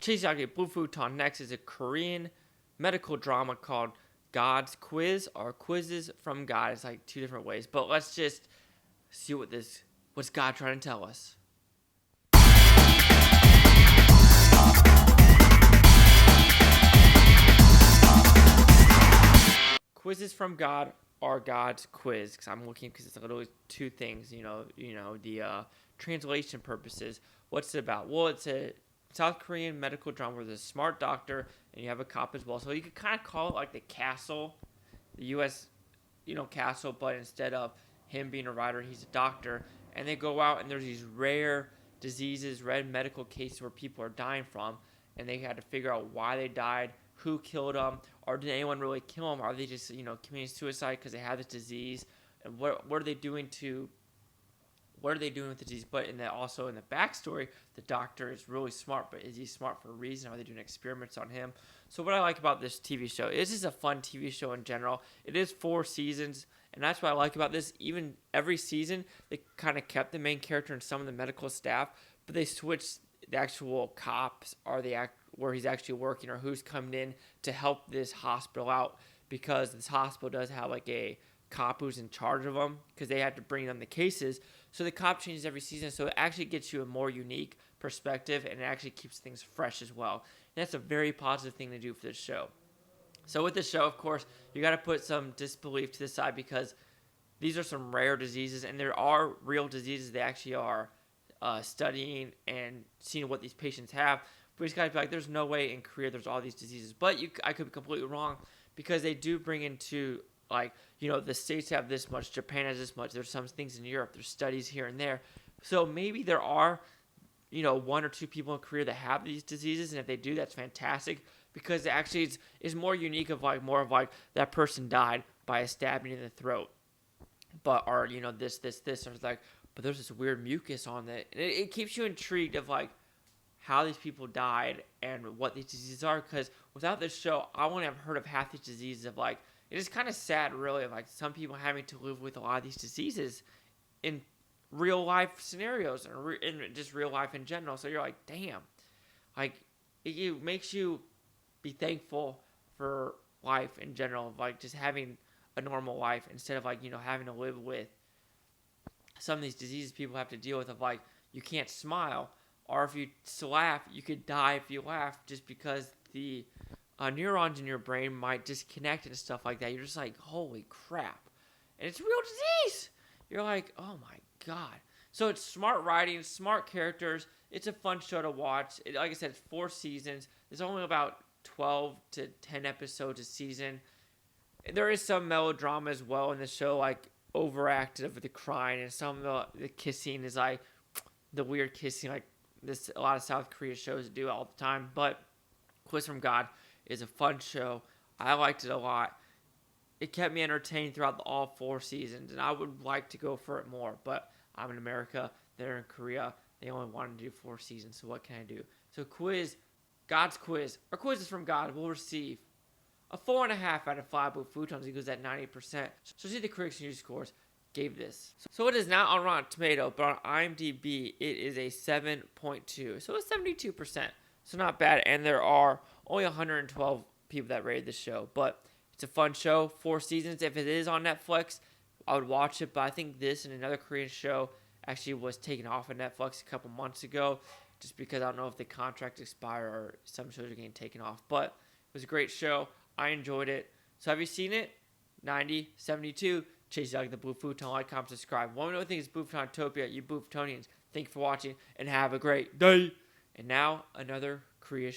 Cheesage Blue Futon next is a Korean medical drama called God's Quiz or Quizzes from God. It's like two different ways. But let's just see what's God trying to tell us. Quizzes from God are God's quiz. Because I'm looking because it's literally two things. The translation purposes. What's it about? Well, it's a South Korean medical drama where there's a smart doctor and you have a cop as well. So you could kind of call it like the Castle, the U.S. Castle, but instead of him being a writer, he's a doctor. And they go out and there's these rare diseases, rare medical cases where people are dying from, and they had to figure out why they died, who killed them, or did anyone really kill them? Are they just committing suicide because they have this disease? And what are they doing with the disease? But also in the backstory, the doctor is really smart, but is he smart for a reason? Are they doing experiments on him? So what I like about this TV show, this is a fun TV show in general. It is 4 seasons, and that's what I like about this. Even every season, they kind of kept the main character and some of the medical staff, but they switched the actual cops or where he's actually working or who's coming in to help this hospital out, because this hospital does have like a cop who's in charge of them because they had to bring them the cases. So the cop changes every season, so it actually gets you a more unique perspective, and it actually keeps things fresh as well. And that's a very positive thing to do for this show. So with this show, of course, you got to put some disbelief to the side because these are some rare diseases, and there are real diseases they actually are studying and seeing what these patients have. But you just got to be like, there's no way in Korea there's all these diseases. But I could be completely wrong because they do bring into the States have this much, Japan has this much, there's some things in Europe, there's studies here and there. So maybe there are, 1 or 2 people in Korea that have these diseases, and if they do, that's fantastic because it actually is more unique of that person died by a stabbing in the throat. But, or, this, or it's like, but there's this weird mucus on it. And it keeps you intrigued of, how these people died and what these diseases are, because without this show, I wouldn't have heard of half these diseases of, it is kind of sad, really, of some people having to live with a lot of these diseases in real life scenarios or in just real life in general. So you're like, damn, it makes you be thankful for life in general, just having a normal life instead of having to live with some of these diseases people have to deal with of you can't smile, or if you laugh, you could die if you laugh just because the neurons in your brain might disconnect and stuff like that. You're just like, holy crap. And it's a real disease. You're like, oh my God. So it's smart writing, smart characters. It's a fun show to watch. Like I said, it's 4 seasons. There's only about 12 to 10 episodes a season. There is some melodrama as well in the show, overacted with the crying, and some of the kissing is the weird kissing, a lot of South Korea shows do all the time. But Quiz from God is a fun show. I liked it a lot. It kept me entertained throughout all 4 seasons, and I would like to go for it more, but I'm in America, they're in Korea, they only wanted to do 4 seasons, so what can I do? So God's Quiz, or Quizzes from God, will receive a 4.5 out of 5 Blue Futons. It goes at 90%. So see the critics' news scores gave this. So it is not on Rotten Tomato, but on IMDb, it is a 7.2. So it's 72%. So not bad, and there are only 112 people that rated the show, but it's a fun show. 4 seasons. If it is on Netflix, I would watch it, but I think this and another Korean show actually was taken off of Netflix a couple months ago, just because I don't know if the contract expired or some shows are getting taken off, but it was a great show. I enjoyed it. So have you seen it? 90, 72. Chase the Blue Futon. Like, comment, subscribe. One more thing is Blue Futontopia. You Blue Futonians, thank you for watching, and have a great day. And now, another Korean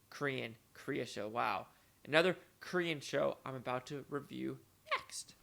Korea show. Wow. Another Korean show I'm about to review next.